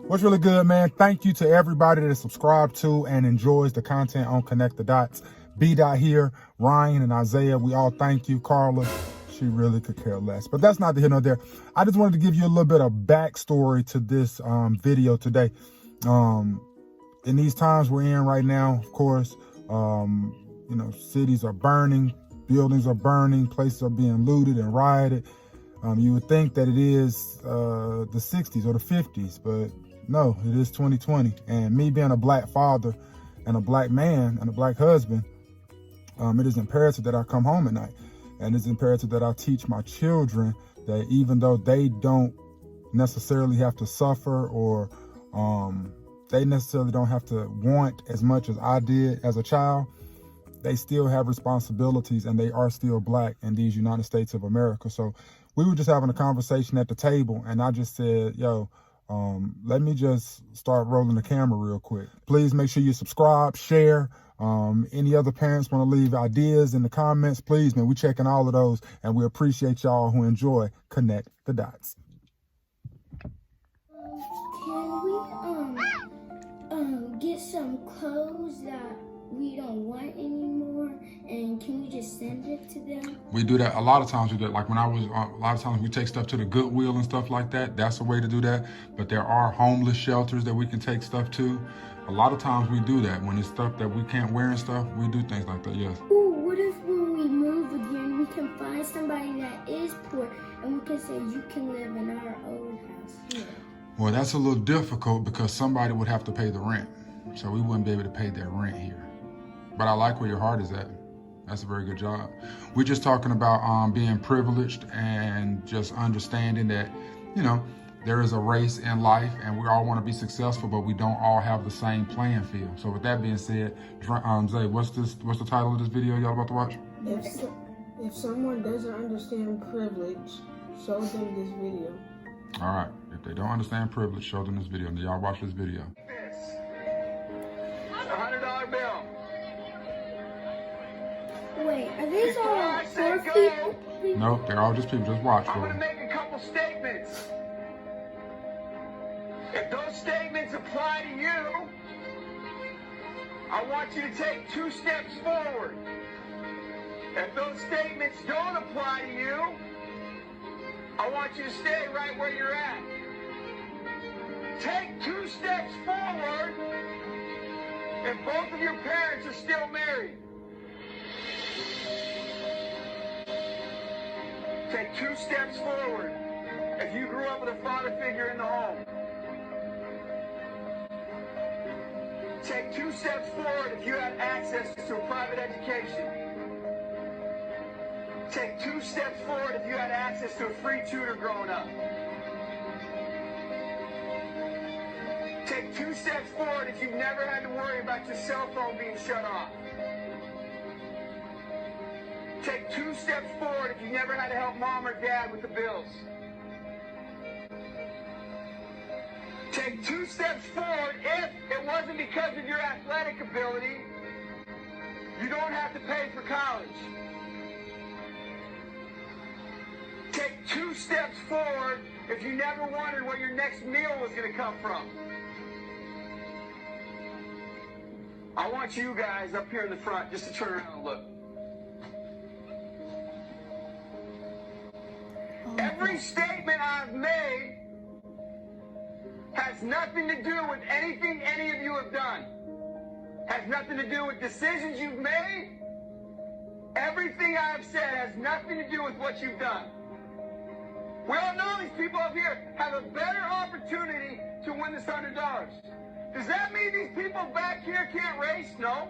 What's really good, man? Thank you to everybody that subscribed to and enjoys the content on Connect the Dots. B-Dot here, Ryan and Isaiah, we all thank you. Carla, she really could care less. But that's not the here nor there. I just wanted to give you a little bit of backstory to this video today. In these times we're in right now, of course, you know, cities are burning, buildings are burning, places are being looted and rioted. You would think that it is the 60s or the 50s, but no, it is 2020. And me being a black father and a black man and a black husband, it is imperative that I come home at night. And it's imperative that I teach my children that even though they don't necessarily have to suffer or they necessarily don't have to want as much as I did as a child, they still have responsibilities and they are still black in these United States of America. So we were just having a conversation at the table and I just said, yo, let me just start rolling the camera real quick. Please make sure you subscribe, share. Any other parents want to leave ideas in the comments, please, man, we checking all of those and we appreciate y'all who enjoy Connect the Dots. Can we get some clothes that we don't want anymore, and can we just send it to them? We do that a lot of times. We do that. Like when I was, a lot of times we take stuff to the Goodwill and stuff like that. That's a way to do that. But there are homeless shelters that we can take stuff to. A lot of times we do that. When it's stuff that we can't wear and stuff, we do things like that, yes. Ooh, what if when we move again, we can find somebody that is poor, and we can say, you can live in our old house here? Well, that's a little difficult because somebody would have to pay the rent. So we wouldn't be able to pay their rent here. But I like where your heart is at. That's a very good job. We're just talking about being privileged and just understanding that, you know, there is a race in life and we all want to be successful, but we don't all have the same playing field. So with that being said, Zay, what's the title of this video y'all about to watch? If someone doesn't understand privilege, show them this video. All right. If they don't understand privilege, show them this video. Now y'all watch this video. $100 bill. Wait, are these Before all I say poor go, people? Nope, they're all just people. Just watch. I'm going to make a couple statements. If those statements apply to you, I want you to take 2 steps forward. If those statements don't apply to you, I want you to stay right where you're at. Take 2 steps forward if both of your parents are still married. Take 2 steps forward if you grew up with a father figure in the home. Take 2 steps forward if you had access to a private education. Take 2 steps forward if you had access to a free tutor growing up. Take 2 steps forward if you've never had to worry about your cell phone being shut off. Take 2 steps forward if you never had to help mom or dad with the bills. Take 2 steps forward if it wasn't because of your athletic ability. You don't have to pay for college. Take 2 steps forward if you never wondered where your next meal was going to come from. I want you guys up here in the front just to turn around and look. Every statement I've made has nothing to do with anything any of you have done. Has nothing to do with decisions you've made. Everything I have said has nothing to do with what you've done. We all know these people up here have a better opportunity to win this $100. Does that mean these people back here can't race? No.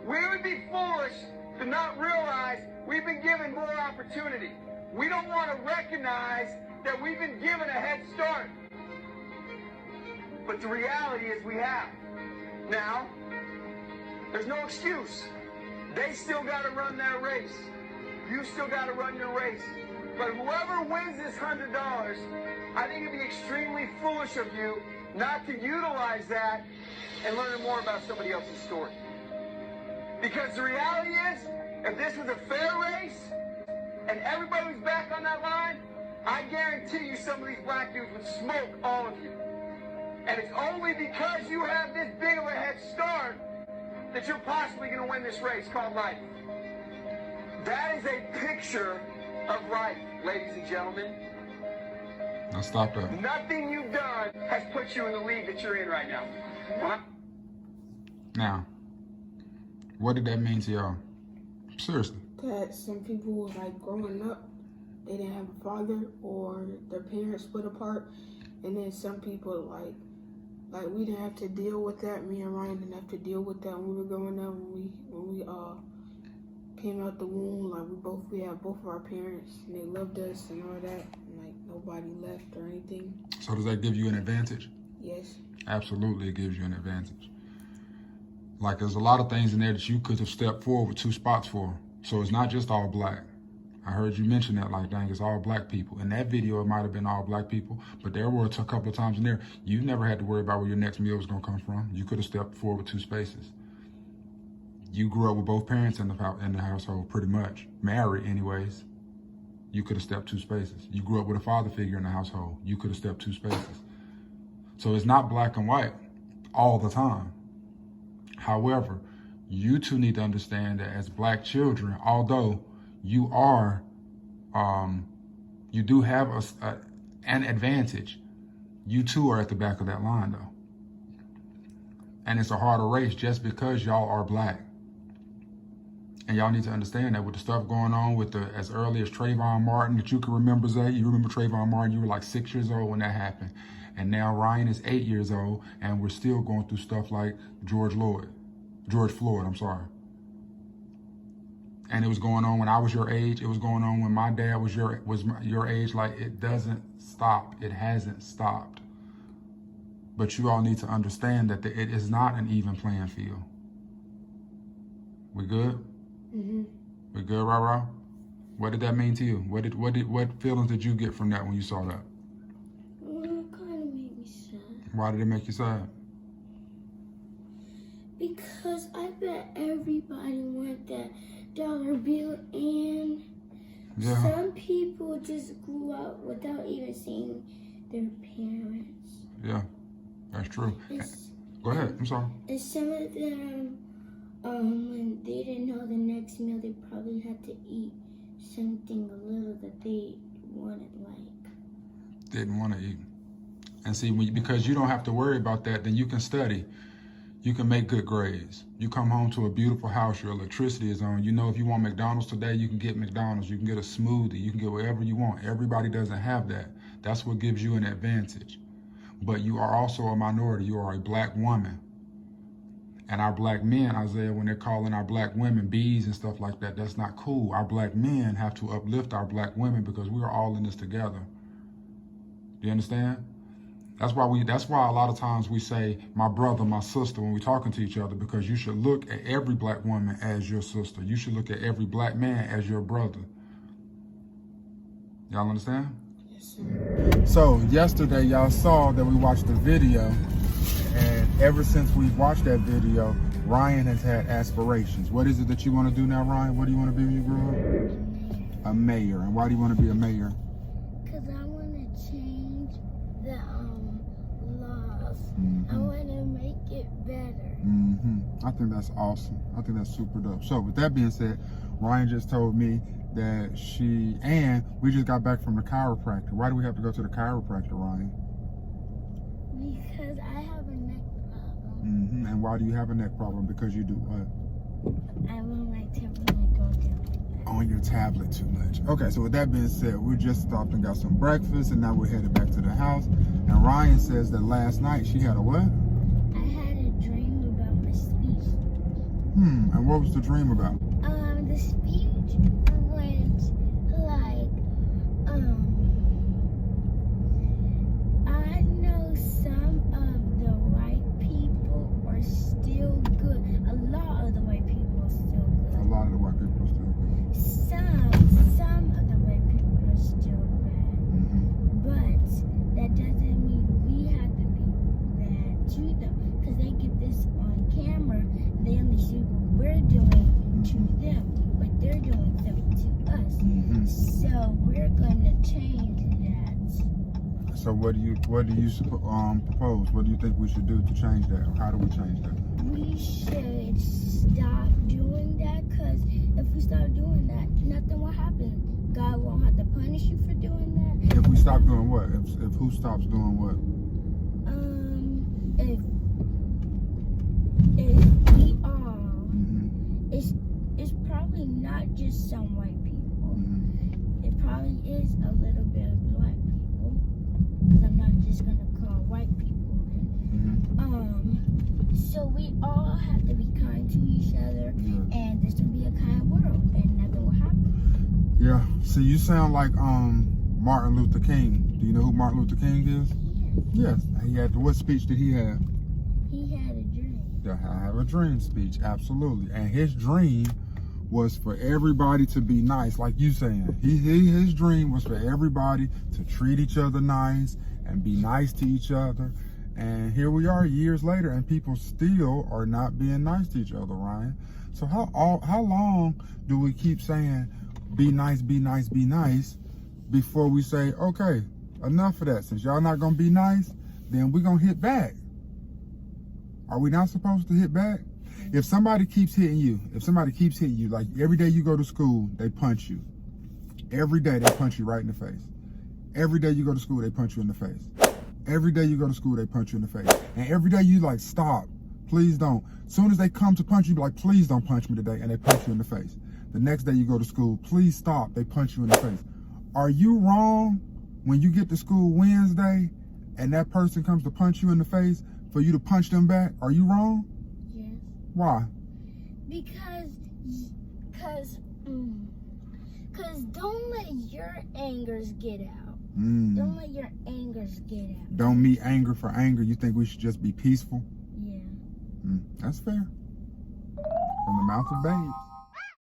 We would be foolish to not realize we've been given more opportunity. We don't want to recognize that we've been given a head start. But the reality is we have. Now, there's no excuse. They still got to run their race. You still got to run your race. But whoever wins this $100, I think it'd be extremely foolish of you not to utilize that and learn more about somebody else's story. Because the reality is, if this was a fair race, and everybody was back on that line, I guarantee you some of these black dudes would smoke all of you. And it's only because you have this big of a head start that you're possibly going to win this race called life. That is a picture of life, ladies and gentlemen. Now stop that. Nothing you've done has put you in the league that you're in right now. Now, what did that mean to y'all? Seriously. That some people, like, growing up, they didn't have a father or their parents split apart. And then some people, like we didn't have to deal with that. Me and Ryan didn't have to deal with that when we were growing up. When we came out the womb, like, we had both of our parents, and they loved us and all that. And, like, nobody left or anything. So does that give you an advantage? Yes. Absolutely, it gives you an advantage. Like, there's a lot of things in there that you could have stepped forward with 2 spots for. So it's not just all black. I heard you mention that, like, dang, it's all black people. In that video, it might have been all black people, but there were a couple of times in there, you never had to worry about where your next meal was going to come from. You could have stepped forward with 2 spaces. You grew up with both parents in the household, pretty much. Married, anyways. You could have stepped 2 spaces. You grew up with a father figure in the household. You could have stepped 2 spaces. So it's not black and white all the time. However, you two need to understand that as black children, although you are, you do have an advantage, you two are at the back of that line though. And it's a harder race just because y'all are black. And y'all need to understand that with the stuff going on with as early as Trayvon Martin that you can remember, Zay. You remember Trayvon Martin, you were like 6 years old when that happened. And now Ryan is 8 years old and we're still going through stuff like George Floyd, I'm sorry. And it was going on when I was your age. It was going on when my dad was your age. Like, it doesn't stop. It hasn't stopped. But you all need to understand that it is not an even playing field. We good? Mm-hmm. We good, Rah? What did that mean to you? What feelings did you get from that when you saw that? Well, it kind of made me sad. Why did it make you sad? Because I bet everybody want that dollar bill, and some people just grew up without even seeing their parents. Yeah, that's true. Go ahead, I'm sorry. And some of them, when they didn't know the next meal, they probably had to eat something a little that they didn't want to eat. And see, because you don't have to worry about that, then you can study. You can make good grades. You come home to a beautiful house, your electricity is on. You know, if you want McDonald's today, you can get McDonald's. You can get a smoothie. You can get whatever you want. Everybody doesn't have that. That's what gives you an advantage. But you are also a minority. You are a black woman. And our black men, Isaiah, when they're calling our black women bees and stuff like that, that's not cool. Our black men have to uplift our black women because we are all in this together. Do you understand? That's why a lot of times we say, my brother, my sister, when we're talking to each other, because you should look at every black woman as your sister. You should look at every black man as your brother. Y'all understand? Yes, sir. So yesterday, y'all saw that we watched the video, and ever since we watched that video, Ryan has had aspirations. What is it that you want to do now, Ryan? What do you want to be when you grow up? A mayor. And why do you want to be a mayor? Because I want to change the laws. Mm-hmm. I want to make it better. Mm-hmm. I think that's awesome. I think that's super dope. So with that being said, Ryan just told me that we just got back from the chiropractor. Why do we have to go to the chiropractor, Ryan? Because I have a neck problem. Mm-hmm. And why do you have a neck problem? Because you do what? I want my tablet to go down. On your tablet too much. Okay, so with that being said, we just stopped and got some breakfast, and now we're headed back to the house. And Ryan says that last night she had a what? I had a dream about my speech. And what was the dream about? The speech went like, I know some of the white people are still good. A lot of the white people are still good. A lot of the white people are still good. Some of the white people are still bad. But that doesn't mean we have to be bad to them. Because they get this on camera, they only see what we're doing to them, but they're doing them to us. So we're going to change that. So what do you propose? What do you think we should do to change that? Or how do we change that? We should stop doing that, because if we start doing that, nothing will happen. God won't have to punish you for doing that. If we stop doing what? If who stops doing what? If we all, Mm-hmm. it's probably not just some white people. Mm-hmm. It probably is a little bit of black people, because I'm not just gonna call white people. Mm-hmm. So we all have to be kind to each other, Yeah. and this will be a kind world, and nothing will happen. Yeah. See, you sound like Martin Luther King. Do you know who Martin Luther King is? Yes. He had what speech did he have? He had a dream. The I Have a Dream speech, absolutely. And his dream was for everybody to be nice, like you saying. His dream was for everybody to treat each other nice and be nice to each other. And here we are years later, and people still are not being nice to each other, Ryan. So how long do we keep saying, be nice, be nice, be nice, before we say, okay, enough of that. Since y'all not gonna be nice, then we're gonna hit back. Are we not supposed to hit back? If somebody keeps hitting you, like every day you go to school, they punch you. Every day they punch you right in the face. Every day you go to school, they punch you in the face. Every day you go to school, they punch you in the face. And every day you like, stop, please don't. As soon as they come to punch you, be like, please don't punch me today, and they punch you in the face. The next day you go to school, please stop, they punch you in the face. Are you wrong when you get to school Wednesday and that person comes to punch you in the face for you to punch them back? Are you wrong? Yes. Why? Because don't let your angers get out. Don't let your angers get out. Don't meet anger for anger. You think we should just be peaceful? Yeah. That's fair. From the mouth of babes.